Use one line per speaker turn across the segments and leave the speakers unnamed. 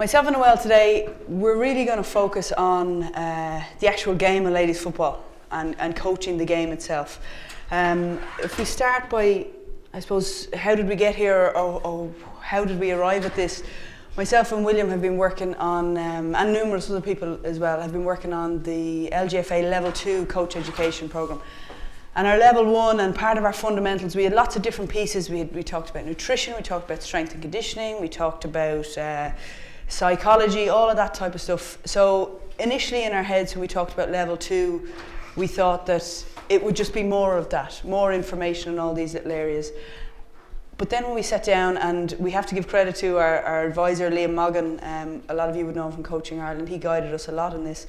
Myself and Noelle today, we're really going to focus on the actual game of ladies football and coaching the game itself. If we start by, I suppose, how did we get here or how did we arrive at this? Myself and William have been working on, and numerous other people as well, have been working on the LGFA Level 2 Coach Education Programme. And our Level 1 and part of our fundamentals, we had lots of different pieces. We talked about nutrition, we talked about strength and conditioning, we talked about psychology, all of that type of stuff. So initially in our heads when we talked about Level 2, we thought that it would just be more of that, more information in all these little areas. But then when we sat down, and we have to give credit to our advisor Liam Moggan, a lot of you would know him from Coaching Ireland, he guided us a lot in this.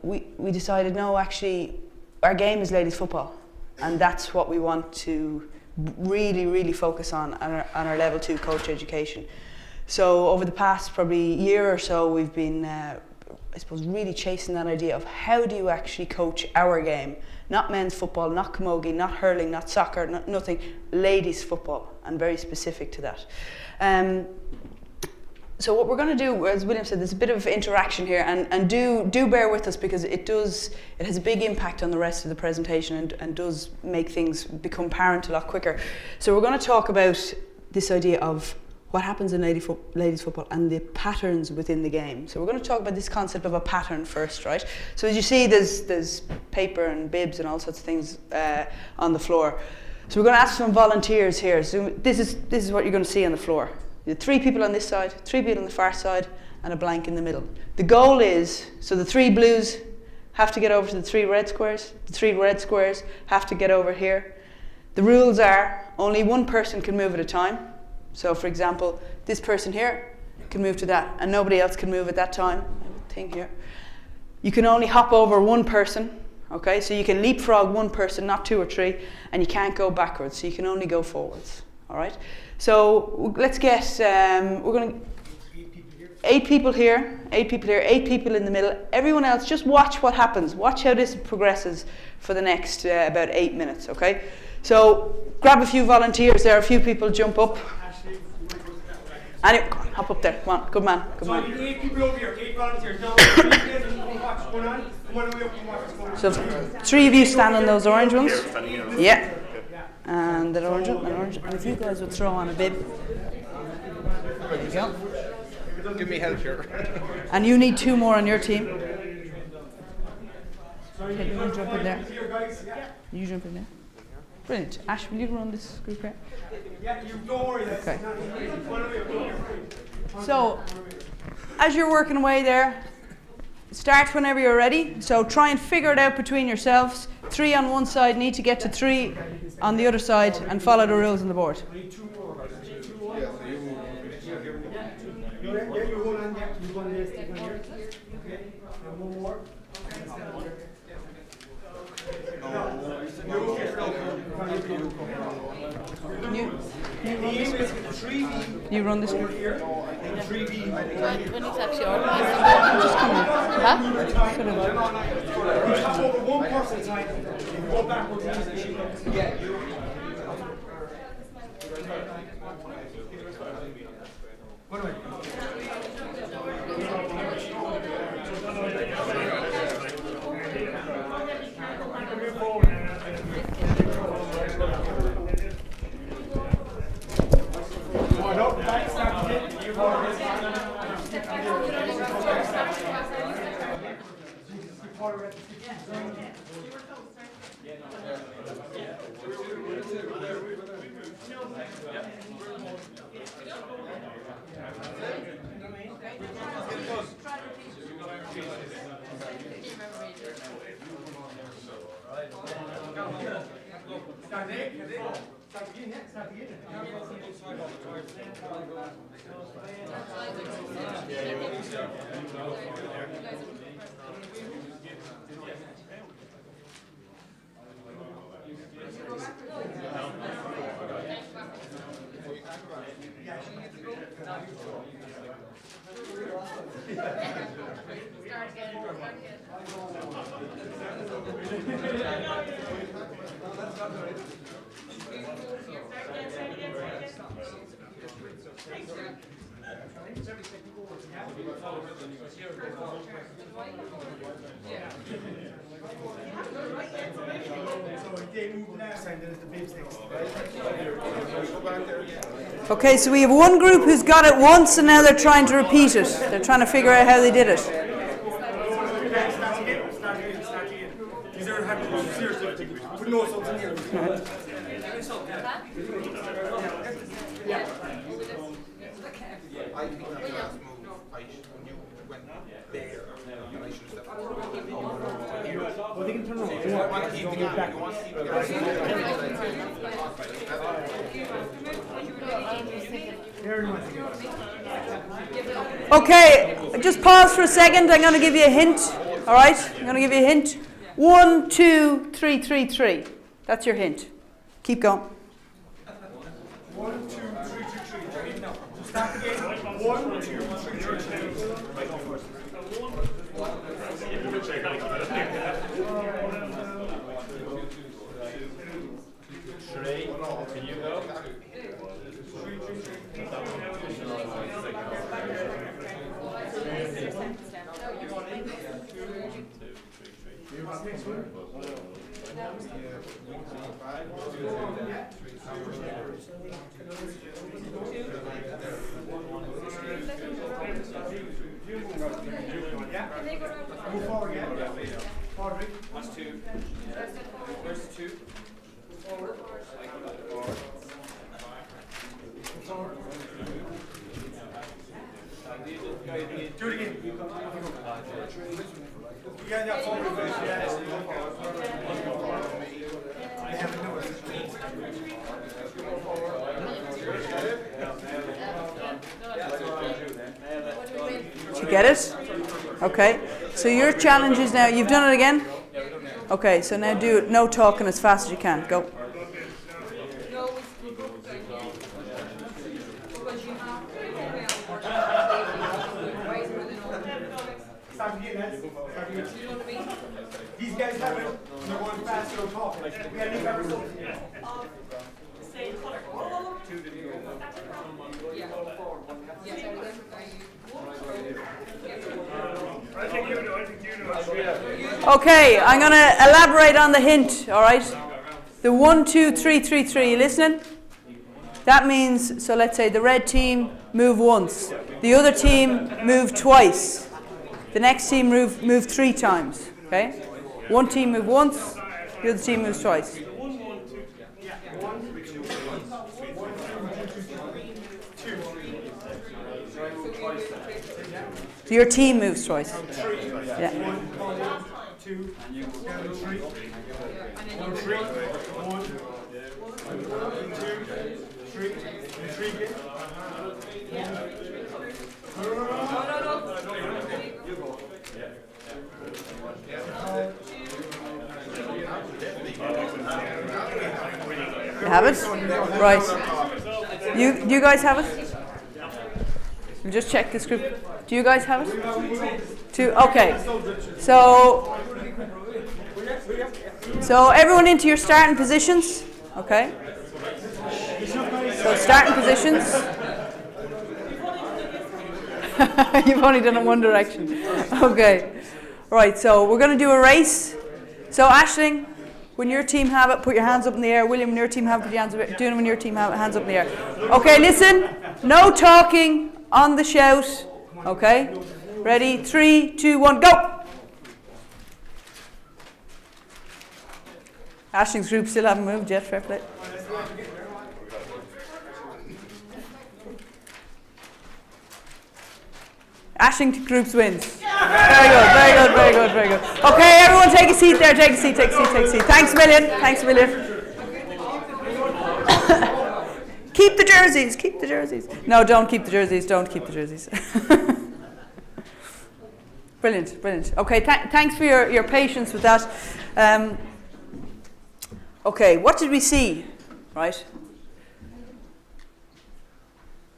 We decided, no, actually our game is ladies football, and that's what we want to really focus on our Level 2 coach education. So over the past probably year or so, we've been I suppose really chasing that idea of how do you actually coach our game. Not men's football, not camogie, not hurling, not soccer, nothing. Ladies football, and very specific to that. So what we're going to do, as William said, there's a bit of interaction here, and do bear with us, because it has a big impact on the rest of the presentation and does make things become apparent a lot quicker. So we're going to talk about this idea of what happens in ladies football and the patterns within the game. So we're going to talk about this concept of a pattern first, right? So as you see, there's paper and bibs and all sorts of things on the floor. So we're going to ask some volunteers here. So this is what you're going to see on the floor. You have 3 people on this side, 3 people on the far side, and a blank in the middle. The goal is, so the 3 blues have to get over to the 3 red squares. The 3 red squares have to get over here. The rules are only one person can move at a time. So for example, this person here can move to that, and nobody else can move at that time. Thing here. You can only hop over one person, okay? So you can leapfrog one person, not 2 or 3, and you can't go backwards, so you can only go forwards, all right? So let's get, we're going to, 8 people here, 8 people here, 8 people in the middle. Everyone else, just watch what happens. Watch how this progresses for the next about 8 minutes, okay? So grab a few volunteers there, a few people jump up. Anyway, hop up there. Come on, good man. Good man.
So 8 people over here, 8 volunteers. Now,
so 3 of you stand on those orange ones. Yeah. And that orange one, and orange. And if you guys would throw on a bib. There you go.
Give me help here.
And you need 2 more on your team. Okay, you jump in there. You jump in there. Brilliant. Ash, will you run this group here?
Yeah, you don't worry.
Okay. So, as you're working away there, start whenever you're ready. So try and figure it out between yourselves. 3 on one side need to get to 3 on the other side, and follow the rules on the board. You run this group.
When it's actually organised.
Just come in. Huh? Sort of.
One person at a time. Go backwards. Yeah. What do I do?
Okay, so we have one group who's got it once and now they're trying to repeat it. They're trying to figure out how they did it. Okay, just pause for a second. I'm going to give you a hint. All right, I'm going to give you a hint. 1, 2, 3, 3, 3. That's your hint. Keep going.
1, 2, 3, 3, 3. No. Start again. 1, 2, 3, 3, 3.
Can you go?
Move forward again. Forward.
What's 2? Where's 2? Forward.
Do it again. Yeah, forward. They haven't noticed.
Did you get it? Okay. So your challenge is now, you've done it again? Okay, so now do it, no talking as fast as you can. Go.
These guys have it. They're going faster or talking. We have to make our results.
Okay, I'm going to elaborate on the hint, all right? The 1, 2, 3, 3, 3. You listening? That means, so let's say the red team move once. The other team move twice. The next team move 3 times, okay? One team move once, the other team moves twice. So your team moves twice. Yeah.
2, 3, 3.
You have it? Right. You guys have it? We'll just check this group. Do you guys have it? 2. Okay. So everyone into your starting positions. Okay. So starting positions. You've only done it one direction. Okay. Right, so we're going to do a race. So Aisling, when your team have it, put your hands up in the air. William, when your team have it, put your hands up in the air. Doing when your team have it, hands up in the air. Okay, listen. No talking on the shout. Okay. Ready? 3, 2, 1, go! Aisling's group still haven't moved yet, fair play. Aisling groups wins. Very good, very good, very good, very good. Okay, everyone take a seat there, take a seat, take a seat, take a seat. Thanks a million, thanks a million. Keep the jerseys, keep the jerseys. No, don't keep the jerseys, don't keep the jerseys. Brilliant, brilliant. Okay, thanks for your patience with that. Okay, what did we see, right?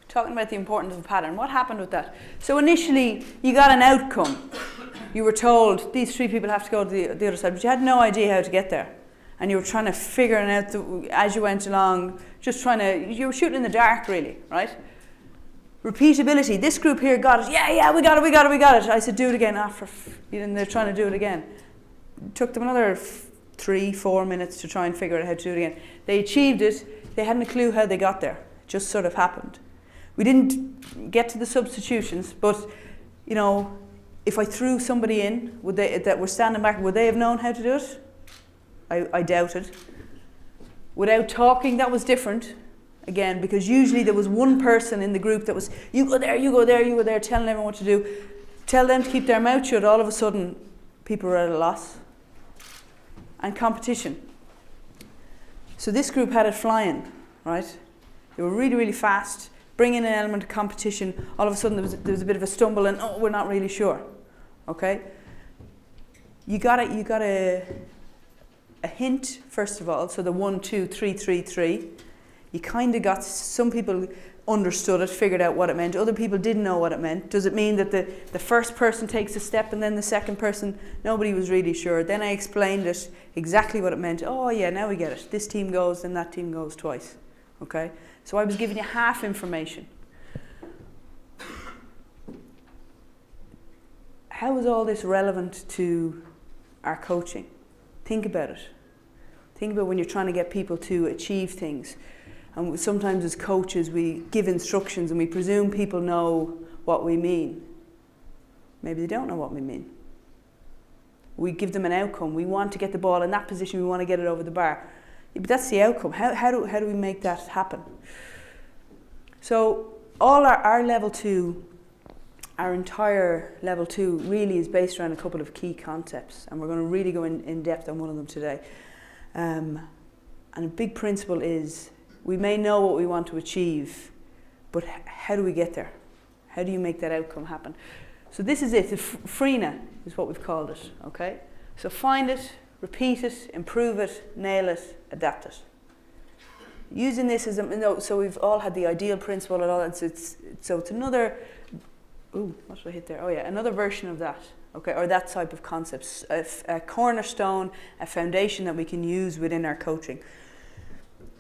Talking about the importance of a pattern. What happened with that? So initially, you got an outcome. You were told these 3 people have to go to the other side, but you had no idea how to get there. And you were trying to figure it out as you went along, you were shooting in the dark, really, right? Repeatability. This group here got it. Yeah, we got it. I said, do it again. And they're trying to do it again. It took them another 3-4 minutes to try and figure out how to do it again. They achieved it. They hadn't a clue how they got there. It just sort of happened. We didn't get to the substitutions, but you know, if I threw somebody in, that were standing back, would they have known how to do it? I doubt it. Without talking, that was different. Again, because usually there was one person in the group that was, you go there, you go there, you go there, telling everyone what to do. Tell them to keep their mouth shut. All of a sudden, people were at a loss. And competition. So this group had it flying, right? They were really, really fast, bringing an element of competition. All of a sudden, there was a bit of a stumble, and we're not really sure. Okay? You got a hint first of all. So the 1, 2, 3, 3, 3. You kind of got, some people understood it, figured out what it meant. Other people didn't know what it meant. Does it mean that the first person takes a step and then the second person? Nobody was really sure. Then I explained it, exactly what it meant. Oh yeah, now we get it. This team goes, then that team goes twice. Okay? So I was giving you half information. How is all this relevant to our coaching? Think about it. Think about when you're trying to get people to achieve things. And sometimes as coaches we give instructions and we presume people know what we mean. Maybe they don't know what we mean. We give them an outcome. We want to get the ball in that position, we want to get it over the bar. Yeah, but that's the outcome. How do we make that happen? So all our level 2, our entire level 2 really is based around a couple of key concepts, and we're going to really go in depth on one of them today. And a big principle is, we may know what we want to achieve, but how do we get there? How do you make that outcome happen? So this is it. The FRENA is what we've called it. Okay. So find it, repeat it, improve it, nail it, adapt it. Using this as so we've all had the ideal principle and all that. So it's another. Ooh, what did I hit there? Oh yeah, another version of that. Okay, or that type of concepts, a cornerstone, a foundation that we can use within our coaching.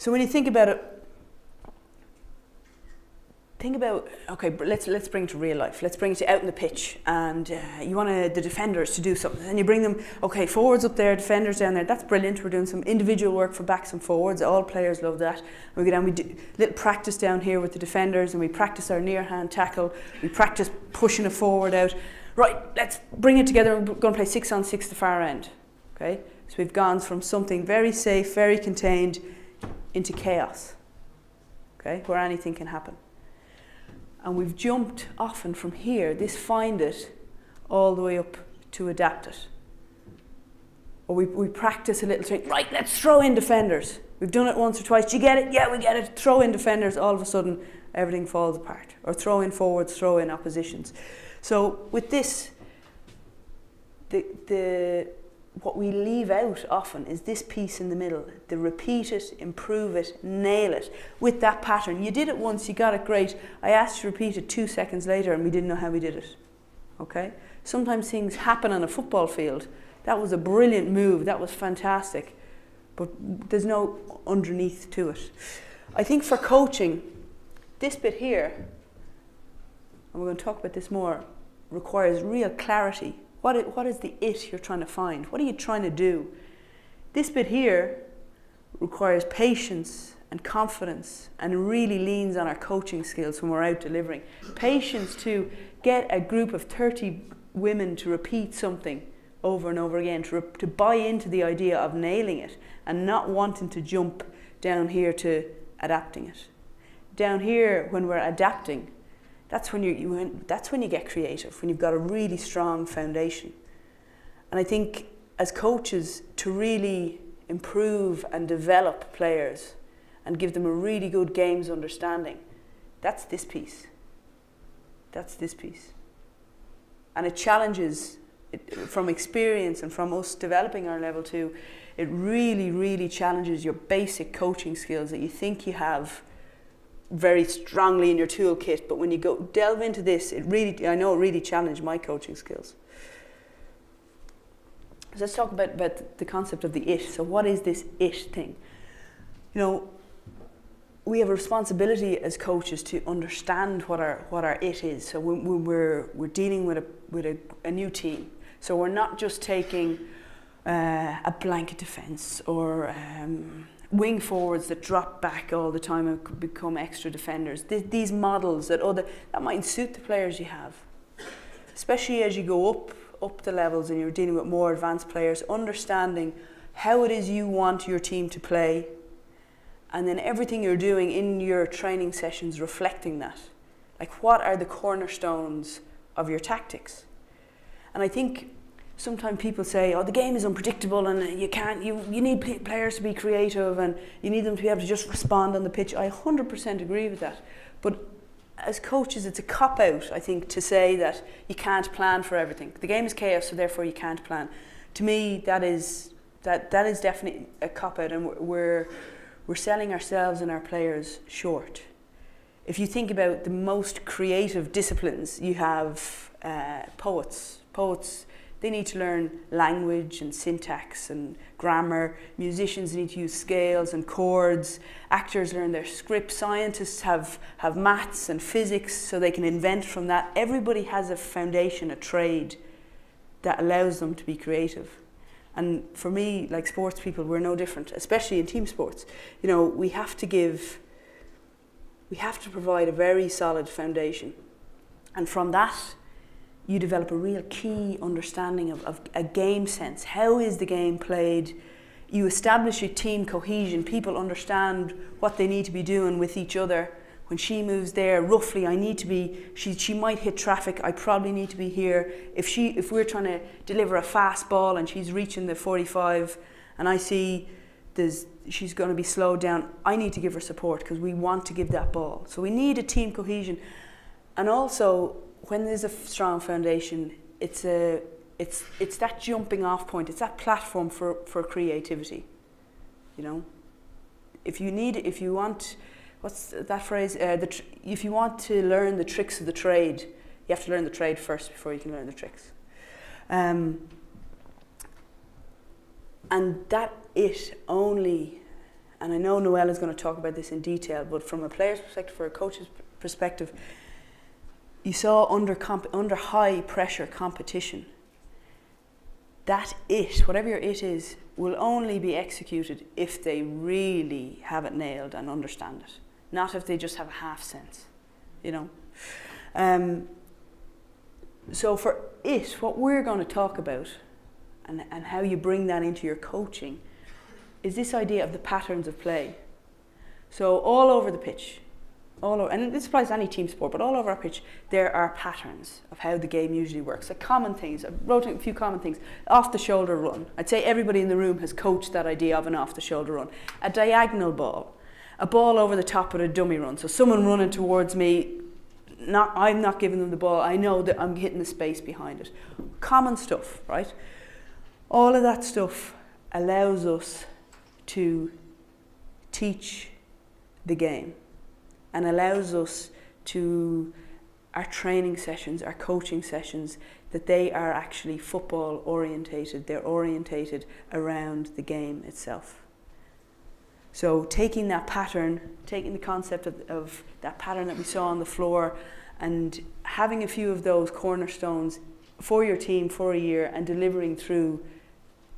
So when you think about it, okay, let's bring it to real life. Let's bring it to out in the pitch, and you want the defenders to do something, and you bring them. Okay, forwards up there, defenders down there. That's brilliant. We're doing some individual work for backs and forwards. All players love that. And we go down. We do little practice down here with the defenders, and we practice our near hand tackle. We practice pushing a forward out. Right, let's bring it together. We're going to play 6-on-6 the far end. Okay, so we've gone from something very safe, very contained, into chaos. Okay, where anything can happen. And we've jumped often from here, this find it, all the way up to adapt it. Or we practice a little thing. Right, let's throw in defenders. We've done it once or twice. Do you get it? Yeah, we get it. Throw in defenders. All of a sudden, everything falls apart. Or throw in forwards, throw in oppositions. So with this, what we leave out often is this piece in the middle. The repeat it, improve it, nail it. With that pattern. You did it once, you got it great. I asked you to repeat it 2 seconds later and we didn't know how we did it. Okay? Sometimes things happen on a football field. That was a brilliant move, that was fantastic. But there's no underneath to it. I think for coaching, this bit here, and we're going to talk about this more, requires real clarity. What is the it you're trying to find? What are you trying to do? This bit here requires patience and confidence and really leans on our coaching skills when we're out delivering. Patience to get a group of 30 women to repeat something over and over again, to buy into the idea of nailing it and not wanting to jump down here to adapting it. Down here, when we're adapting, that's when you get creative, when you've got a really strong foundation. And I think as coaches, to really improve and develop players and give them a really good games understanding, that's this piece. That's this piece. And it challenges, from experience and from us developing our level 2, it really, really challenges your basic coaching skills that you think you have very strongly in your toolkit, but when you go delve into this, I know it really challenged my coaching skills. So let's talk about the concept of the it. So what is this it thing? You know, we have a responsibility as coaches to understand what our it is. So when we're dealing with a new team, so we're not just taking a blanket defence or wing forwards that drop back all the time and become extra defenders. These models that might suit the players you have, especially as you go up the levels and you're dealing with more advanced players, understanding how it is you want your team to play, and then everything you're doing in your training sessions reflecting that. Like, what are the cornerstones of your tactics? And I think sometimes people say, oh, the game is unpredictable and you need players to be creative and you need them to be able to just respond on the pitch. I 100% agree with that. But as coaches, it's a cop-out, I think, to say that you can't plan for everything. The game is chaos, so therefore you can't plan. To me, that is definitely a cop-out, and we're selling ourselves and our players short. If you think about the most creative disciplines, you have poets. Poets, they need to learn language and syntax and grammar. Musicians need to use scales and chords. Actors learn their script. Scientists have maths and physics so they can invent from that. Everybody has a foundation, a trade that allows them to be creative. And for me, like sports people, we're no different, especially in team sports. You know, we have to provide a very solid foundation. And from that, you develop a real key understanding of a game sense. How is the game played? You establish a team cohesion. People understand what they need to be doing with each other. When she moves there, roughly, I need to be, she might hit traffic, I probably need to be here. If we're trying to deliver a fast ball and she's reaching the 45 and I see she's going to be slowed down, I need to give her support because we want to give that ball. So we need a team cohesion. And also, when there's a strong foundation, it's that jumping off point, it's that platform for creativity. You know, if you want, what's that phrase? If you want to learn the tricks of the trade, you have to learn the trade first before you can learn the tricks. And that only, and I know Noelle is going to talk about this in detail, but from a player's perspective, for a coach's perspective, you saw under high pressure competition, that whatever your it is, will only be executed if they really have it nailed and understand it, not if they just have a half sense, you know. So for what we're going to talk about, and how you bring that into your coaching, is this idea of the patterns of play. So all over the pitch, and this applies to any team sport, but all over our pitch, there are patterns of how the game usually works. Like common things, I wrote a few common things. Off the shoulder run. I'd say everybody in the room has coached that idea of an off the shoulder run. A diagonal ball. A ball over the top with a dummy run. So someone running towards me, I'm not giving them the ball, I know that I'm hitting the space behind it. Common stuff, right? All of that stuff allows us to teach the game, and allows us to, our training sessions, our coaching sessions, that they are actually football orientated. They're orientated around the game itself. So taking that pattern, taking the concept of that pattern that we saw on the floor, and having a few of those cornerstones for your team for a year and delivering through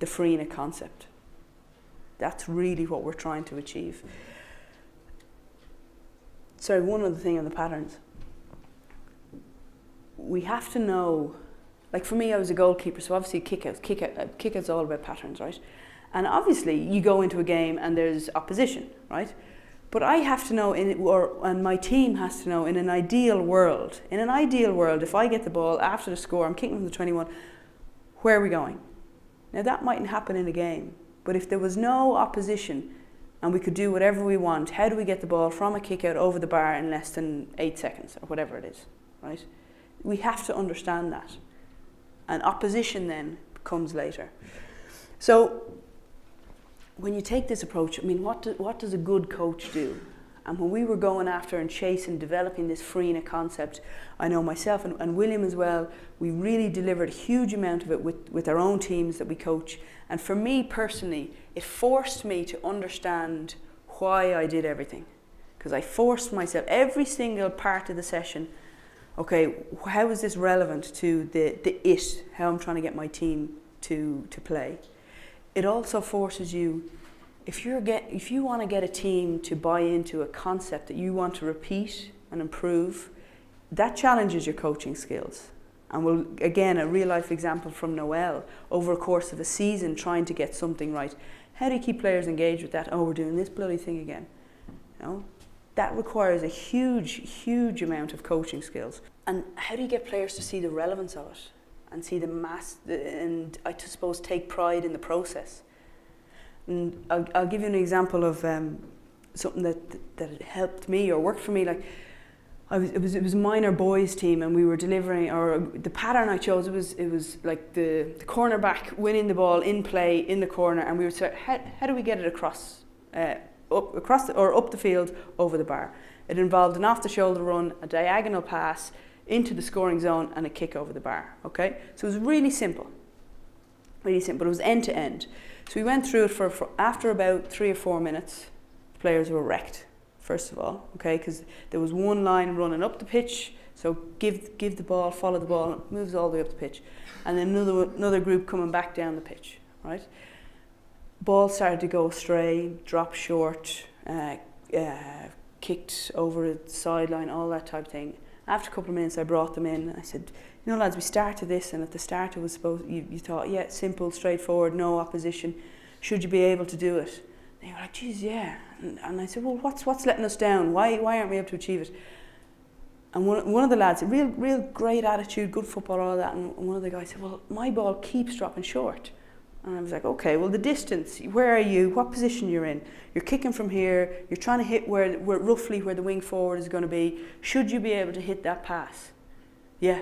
the Farina concept. That's really what we're trying to achieve. Sorry, one other thing on the patterns. We have to know, like for me, I was a goalkeeper, so obviously kick-out's all about patterns, right? And obviously you go into a game and there's opposition, right? But I have to know, and my team has to know, in an ideal world, if I get the ball after the score, I'm kicking from the 21, where are we going? Now that mightn't happen in a game, but if there was no opposition and we could do whatever we want, how do we get the ball from a kick out over the bar in less than 8 seconds or whatever it is, right? We have to understand that. And opposition then comes later. So when you take this approach, I mean, what does a good coach do? And when we were going after and chasing, developing this Farina concept, I know myself and William as well, we really delivered a huge amount of it with our own teams that we coach. And for me personally, it forced me to understand why I did everything. because I forced myself every single part of the session. Okay, how is this relevant to how I'm trying to get my team to play? It also forces you, if you want to get a team to buy into a concept that you want to repeat and improve, that challenges your coaching skills. And we'll, again, a real life example from Noelle, over a course of a season trying to get something right. How do you keep players engaged with that? Oh, we're doing this bloody thing again. You know? That requires a huge amount of coaching skills. And how do you get players to see the relevance of it and see the mass, and I suppose take pride in the process? And I'll give you an example of something that helped me or worked for me. Like, it was a minor boys team, and we were delivering, or the pattern I chose, it was like the cornerback winning the ball in play in the corner, and we were saying, how do we get it across up the field over the bar? It involved an off the shoulder run, a diagonal pass into the scoring zone, and a kick over the bar. Okay, so it was really simple. It was end to end. So we went through it for after about 3 or 4 minutes, the players were wrecked. First of all, okay, because there was one line running up the pitch, so give the ball, follow the ball, and it moves all the way up the pitch, and then another group coming back down the pitch, right? Ball started to go astray, drop short, kicked over the sideline, all that type of thing. After a couple of minutes, I brought them in. I said, you know, lads, we started this, and at the start it was you thought, yeah, simple, straightforward, no opposition. Should you be able to do it? And they were like, geez, yeah. And I said, well, what's letting us down? Why aren't we able to achieve it? And one of the lads, real great attitude, good football, all that. And one of the guys said, well, my ball keeps dropping short. And I was like, okay, well, the distance, where are you? What position you're in? You're kicking from here. You're trying to hit where roughly where the wing forward is going to be. Should you be able to hit that pass? Yeah.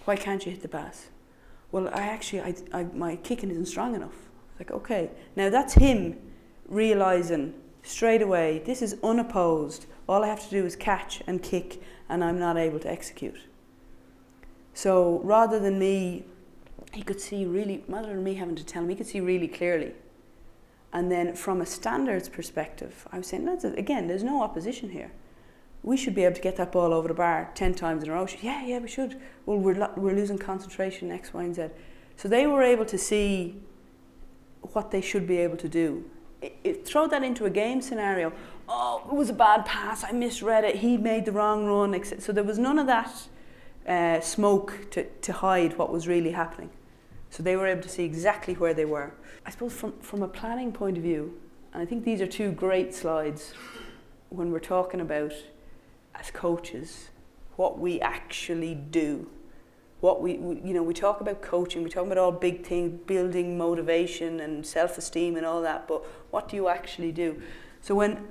Why can't you hit the pass? Well, my kicking isn't strong enough. Like, okay, now that's him realising straight away, this is unopposed. All I have to do is catch and kick, and I'm not able to execute. So rather than me, he could see really, rather than me having to tell him, he could see really clearly. And then from a standards perspective, I was saying, again, there's no opposition here. We should be able to get that ball over the bar 10 times in a row. Yeah, we should. Well, we're losing concentration, X, Y, and Z. So they were able to see what they should be able to do. Throw that into a game scenario. Oh, it was a bad pass, I misread it, he made the wrong run, etc. So there was none of that smoke to hide what was really happening. So they were able to see exactly where they were. I suppose from a planning point of view, and I think these are 2 great slides when we're talking about, as coaches, what we actually do. What we talk about coaching, we talk about all big things, building motivation and self-esteem and all that, but what do you actually do? So when,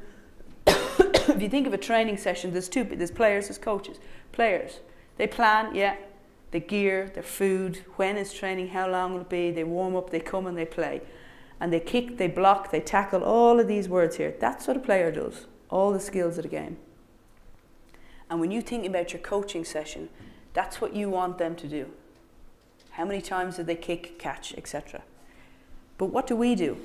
if you think of a training session, there's players, there's coaches. Players, they plan, yeah, they gear, their food, when is training, how long will it be, they warm up, they come and they play. And they kick, they block, they tackle, all of these words here. That's what a player does, all the skills of the game. And when you think about your coaching session, that's what you want them to do. How many times did they kick, catch, etc. But what do we do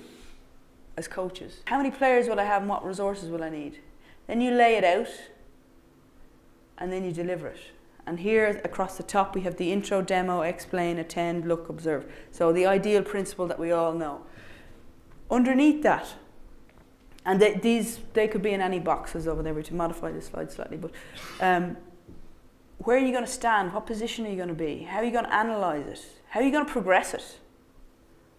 as coaches? How many players will I have and what resources will I need? Then you lay it out and then you deliver it. And here across the top we have the intro, demo, explain, attend, look, observe. So the ideal principle that we all know. Underneath that, and they could be in any boxes over there, to modify this slide slightly, but where are you going to stand? What position are you going to be? How are you going to analyse it? How are you going to progress it?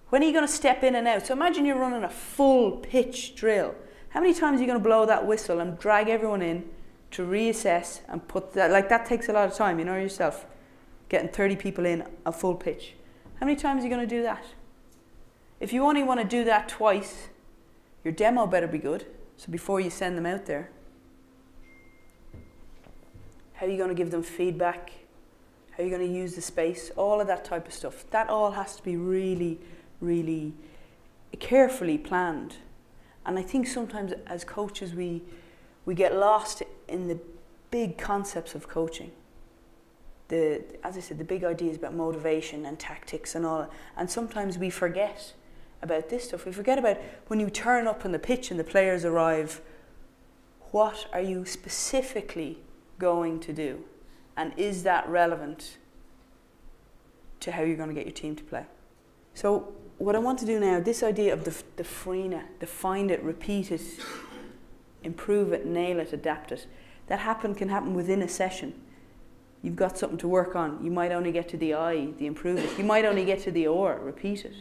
When are you going to step in and out? So imagine you're running a full pitch drill. How many times are you going to blow that whistle and drag everyone in to reassess and put that? Like, that takes a lot of time, you know yourself, getting 30 people in a full pitch. How many times are you going to do that? If you only want to do that twice, your demo better be good. So before you send them out there, how are you going to give them feedback? How are you going to use the space? All of that type of stuff. That all has to be really, really carefully planned. And I think sometimes as coaches we get lost in the big concepts of coaching. As I said, the big ideas about motivation and tactics and all. And sometimes we forget about this stuff. We forget about when you turn up on the pitch and the players arrive, what are you specifically going to do? And is that relevant to how you're going to get your team to play? So what I want to do now, this idea of the FRENA, define it, repeat it, improve it, nail it, adapt it, that can happen within a session. You've got something to work on. You might only get to the I, the improve it. You might only get to the or, repeat it.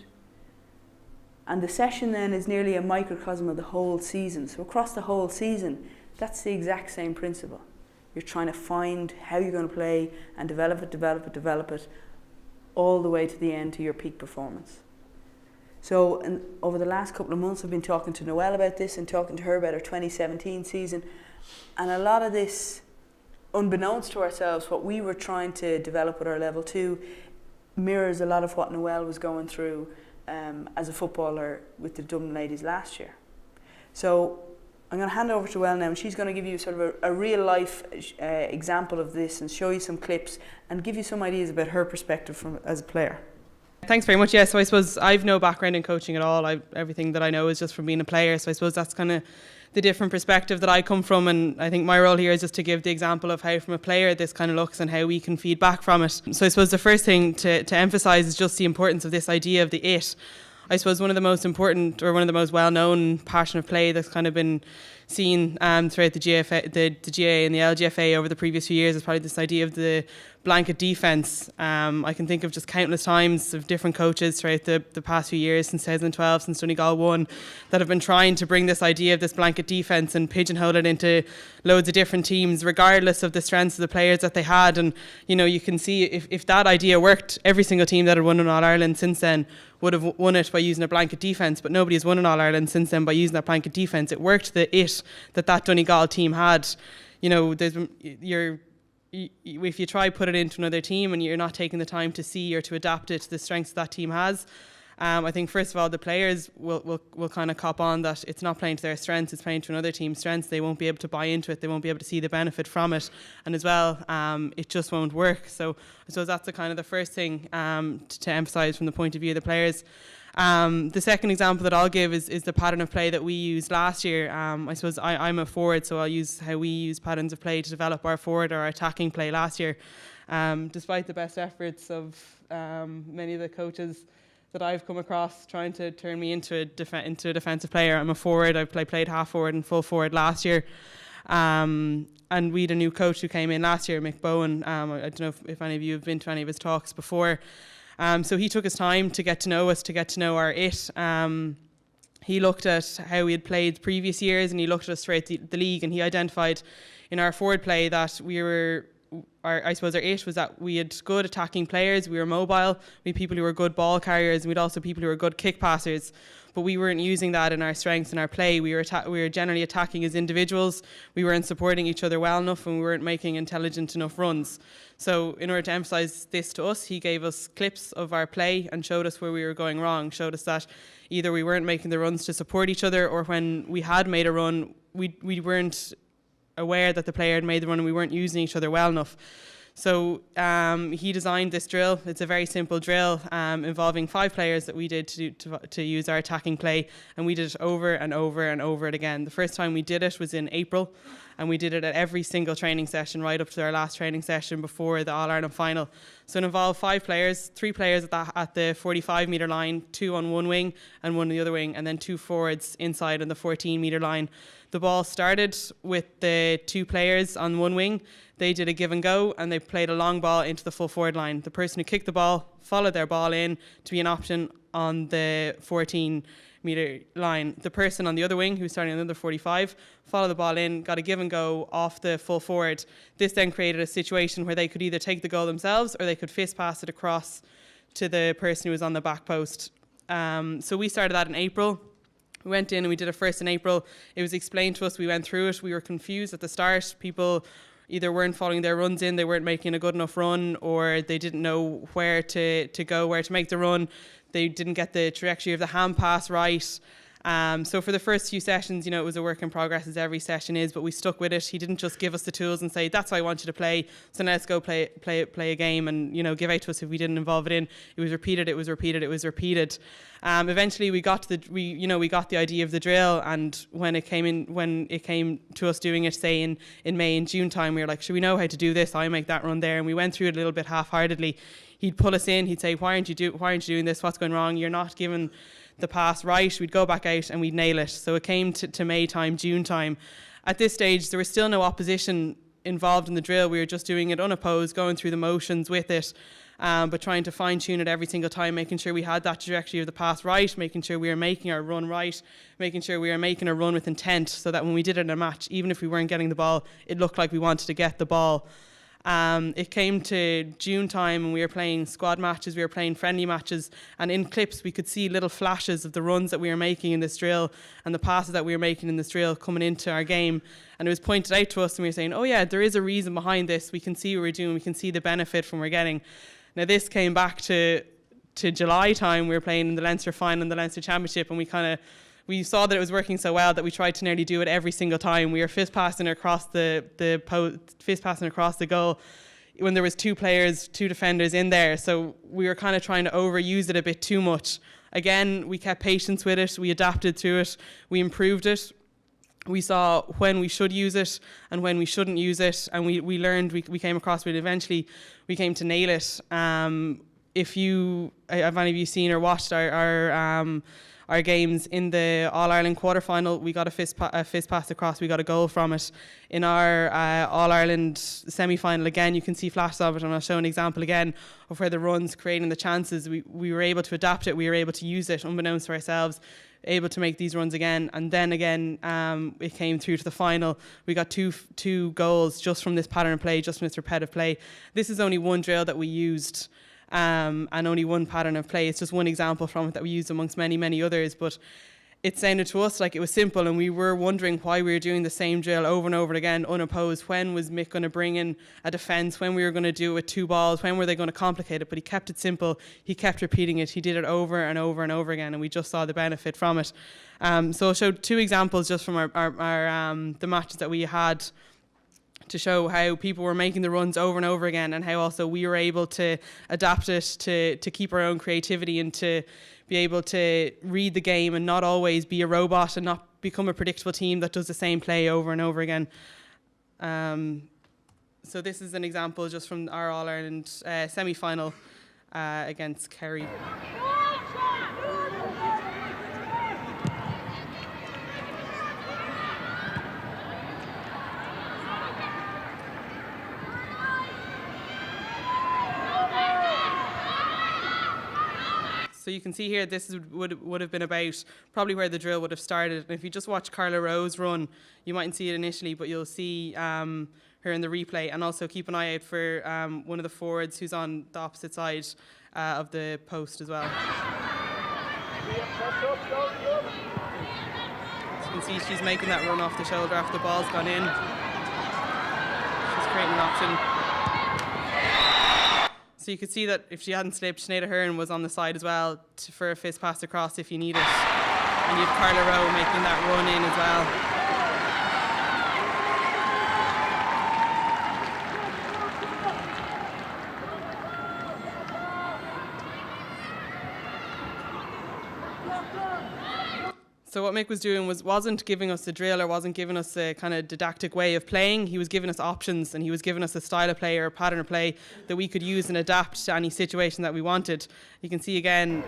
And the session then is nearly a microcosm of the whole season. So across the whole season, that's the exact same principle. You're trying to find how you're going to play and develop it, all the way to the end to your peak performance. So over the last couple of months I've been talking to Noelle about this and talking to her about her 2017 season, and a lot of this, unbeknownst to ourselves, what we were trying to develop with our level 2 mirrors a lot of what Noelle was going through as a footballer with the Dublin ladies last year. So I'm going to hand over to Noelle now, and she's going to give you sort of a real life example of this and show you some clips and give you some ideas about her perspective as a player.
Thanks very much. Yeah, so I suppose I've no background in coaching at all. Everything that I know is just from being a player. So I suppose that's kind of the different perspective that I come from, and I think my role here is just to give the example of how from a player this kind of looks and how we can feed back from it. So I suppose the first thing to emphasise is just the importance of this idea of the it. I suppose one of the most important, or one of the most well-known pattern of play that's kind of been seen throughout the GFA, the GAA and the LGFA over the previous few years is probably this idea of the blanket defence. I can think of just countless times of different coaches throughout the past few years, since 2012, since Donegal won, that have been trying to bring this idea of this blanket defence and pigeonhole it into loads of different teams, regardless of the strengths of the players that they had. And, you know, you can see if that idea worked, every single team that had won in All-Ireland since then would have won it by using a blanket defence, but nobody has won in All-Ireland since then by using that blanket defence. It worked, the it that Donegal team had. You know, if you try put it into another team and you're not taking the time to see or to adapt it to the strengths that team has, I think first of all the players will kind of cop on that it's not playing to their strengths, it's playing to another team's strengths. They won't be able to buy into it, they won't be able to see the benefit from it, and as well it just won't work. So I suppose that's the kind of the first thing to emphasise from the point of view of the players. The second example that I'll give is the pattern of play that we used last year. I suppose I'm a forward, so I'll use how we use patterns of play to develop our forward or attacking play last year. Despite the best efforts of many of the coaches that I've come across trying to turn me into a defensive player, I'm a forward. I played half forward and full forward last year. And we had a new coach who came in last year, Mick Bowen. I don't know if any of you have been to any of his talks before. So he took his time to get to know us, to get to know our it. He looked at how we had played previous years, and he looked at us throughout the league, and he identified in our forward play that our it was that we had good attacking players, we were mobile, we had people who were good ball carriers, and we had also people who were good kick passers. But we weren't using that in our strengths in our play. We were generally attacking as individuals. We weren't supporting each other well enough, and we weren't making intelligent enough runs. So in order to emphasise this to us, he gave us clips of our play and showed us where we were going wrong, showed us that either we weren't making the runs to support each other, or when we had made a run, we weren't aware that the player had made the run and we weren't using each other well enough. So he designed this drill. It's a very simple drill involving 5 players that we did to use our attacking play, and we did it over and over and over it again. The first time we did it was in April, and we did it at every single training session right up to our last training session before the All-Ireland final. So it involved 5 players, 3 players at the 45-metre line, 2 on one wing and 1 on the other wing, and then 2 forwards inside on the 14-metre line. The ball started with the 2 players on one wing. They did a give and go, and they played a long ball into the full forward line. The person who kicked the ball followed their ball in to be an option on the 14-metre line. The person on the other wing, who's starting on the other 45, followed the ball in, got a give and go off the full forward. This then created a situation where they could either take the goal themselves or they could fist pass it across to the person who was on the back post. So we started that in April. We went in and we did it first in April. It was explained to us, we went through it. We were confused at the start. People either weren't following their runs in, they weren't making a good enough run, or they didn't know where to go, where to make the run. They didn't get the trajectory of the hand pass right. So for the first few sessions, you know, it was a work in progress, as every session is, but we stuck with it. He didn't just give us the tools and say, that's how I want you to play, so now let's go play a game and, you know, give out to us if we didn't involve it in. It was repeated, it was repeated, it was repeated. Eventually we got the idea of the drill, and when it came to us doing it, say in May and June time, we were like, should we know how to do this? I make that run there, and we went through it a little bit half-heartedly. He'd pull us in, he'd say, why aren't you doing this? What's going wrong? You're not giving the pass right. We'd go back out and we'd nail it. So it came to May time, June time. At this stage, there was still no opposition involved in the drill. We were just doing it unopposed, going through the motions with it, but trying to fine-tune it every single time, making sure we had that trajectory of the pass right, making sure we were making our run right, making sure we were making a run with intent, so that when we did it in a match, even if we weren't getting the ball, it looked like we wanted to get the ball. It came to June time and we were playing squad matches, we were playing friendly matches, and in clips we could see little flashes of the runs that we were making in this drill and the passes that we were making in this drill coming into our game, and it was pointed out to us and we were saying, oh yeah, there is a reason behind this, we can see what we're doing, we can see the benefit from what we're getting. Now this came back to July time, we were playing in the Leinster final and the Leinster Championship, and we saw that it was working so well that we tried to nearly do it every single time. We were fist passing across the goal when there was two defenders in there. So we were kind of trying to overuse it a bit too much. Again, we kept patience with it. We adapted to it. We improved it. We saw when we should use it and when we shouldn't use it. And we learned, we came across it. Eventually, we came to nail it. Have any of you seen or watched our games in the All-Ireland quarter-final, we got a fist pass across, we got a goal from it. In our All-Ireland semi-final, again, you can see flashes of it, and I'll show an example again of where the runs creating the chances, we were able to adapt it, we were able to use it unbeknownst to ourselves, able to make these runs again, and then again it came through to the final. We got two goals just from this pattern of play, just from this repetitive play. This is only one drill that we used, and only one pattern of play. It's just one example from it that we used amongst many, many others, but it sounded to us like it was simple, and we were wondering why we were doing the same drill over and over again, unopposed. When was Mick going to bring in a defence? When we were going to do it with two balls? When were they going to complicate it? But he kept it simple. He kept repeating it. He did it over and over and over again, and we just saw the benefit from it. So I'll show two examples just from the matches that we had, to show how people were making the runs over and over again, and how also we were able to adapt it to keep our own creativity and to be able to read the game and not always be a robot and not become a predictable team that does the same play over and over again. So this is an example just from our All-Ireland semi-final against Kerry. So you can see here, this would have been about probably where the drill would have started. And if you just watch Carla Rowe's run, you mightn't see it initially, but you'll see her in the replay. And also keep an eye out for one of the forwards who's on the opposite side of the post as well. So you can see she's making that run off the shoulder after the ball's gone in. She's creating an option. So you could see that if she hadn't slipped, Sinead Ahern was on the side as well for a fist pass across if you need it. And you have Carla Rowe making that run in as well. So what Mick was doing wasn't giving us a drill or wasn't giving us a kind of didactic way of playing. He was giving us options, and he was giving us a style of play or a pattern of play that we could use and adapt to any situation that we wanted. You can see again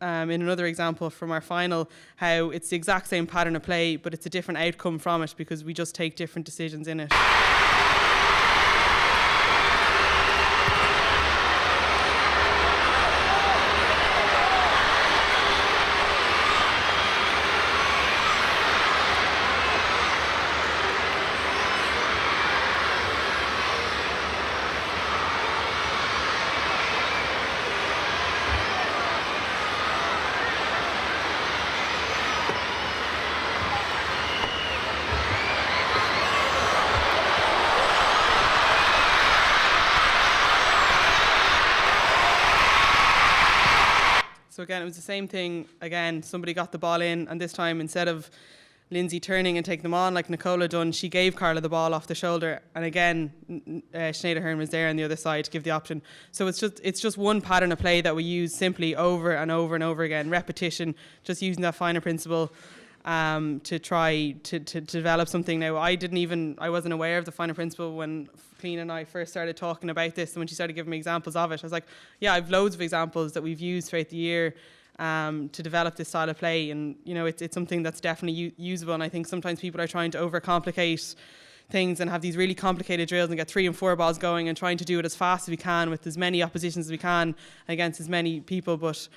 in another example from our final how it's the exact same pattern of play, but it's a different outcome from it because we just take different decisions in it. So again, it was the same thing. Again, somebody got the ball in, and this time instead of Lindsay turning and taking them on like Nicole had done, she gave Carla the ball off the shoulder, and again Sinead Ahern was there on the other side to give the option. So it's just one pattern of play that we use simply over and over and over again, repetition, just using that finer principle to try to develop something. Now I wasn't aware of the finer principle when Cliodhna and I first started talking about this, and when she started giving me examples of it, I was like, yeah, I've loads of examples that we've used throughout the year to develop this style of play, and you know it's something that's definitely usable. And I think sometimes people are trying to overcomplicate things and have these really complicated drills and get 3 and 4 balls going and trying to do it as fast as we can with as many oppositions as we can against as many people. But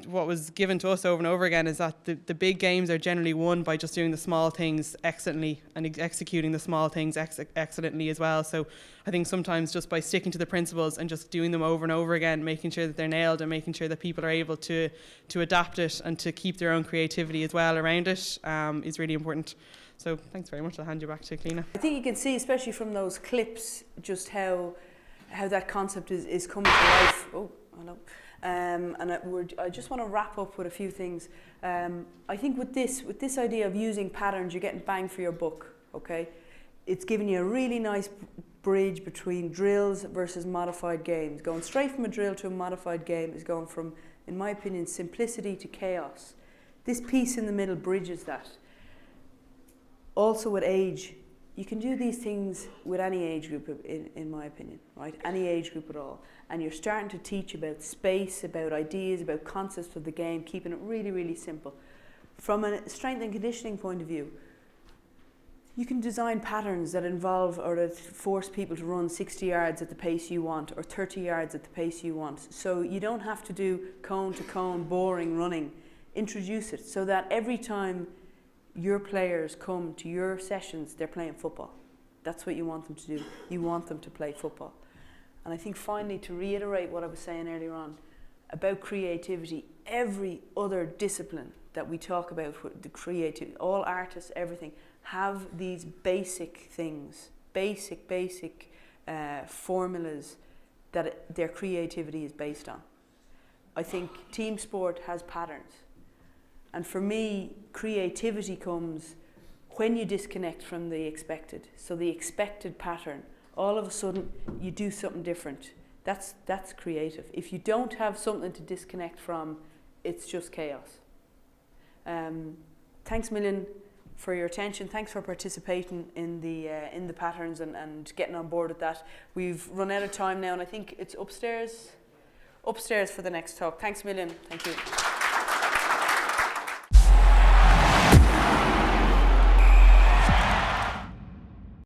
what was given to us over and over again is that the big games are generally won by just doing the small things excellently and executing the small things excellently as well. So I think sometimes just by sticking to the principles and just doing them over and over again, making sure that they're nailed and making sure that people are able to adapt it and to keep their own creativity as well around it is really important. So thanks very much. I'll hand you back to Cliodhna.
I think you can see, especially from those clips, just how that concept is coming to life. Oh, hello. And I just want to wrap up with a few things. I think with this idea of using patterns, you're getting bang for your buck. Okay, it's giving you a really nice bridge between drills versus modified games. Going straight from a drill to a modified game is going from, in my opinion, simplicity to chaos. This piece in the middle bridges that. Also with age, you can do these things with any age group, in my opinion, right? Any age group at all. And you're starting to teach about space, about ideas, about concepts of the game, keeping it really, really simple. From a strength and conditioning point of view, you can design patterns that involve or that force people to run 60 yards at the pace you want or 30 yards at the pace you want. So you don't have to do cone to cone, boring running. Introduce it so that every time your players come to your sessions, they're playing football. That's what you want them to do. You want them to play football. And I think finally, to reiterate what I was saying earlier on about creativity, every other discipline that we talk about, the creativity, all artists, everything, have these basic things, basic formulas that their creativity is based on. I think team sport has patterns. And for me, creativity comes when you disconnect from the expected. So the expected pattern, all of a sudden you do something different. That's creative. If you don't have something to disconnect from, it's just chaos. Thanks a million for your attention. Thanks for participating in the patterns and getting on board with that. We've run out of time now, and I think it's upstairs for the next talk. Thanks a million. Thank you.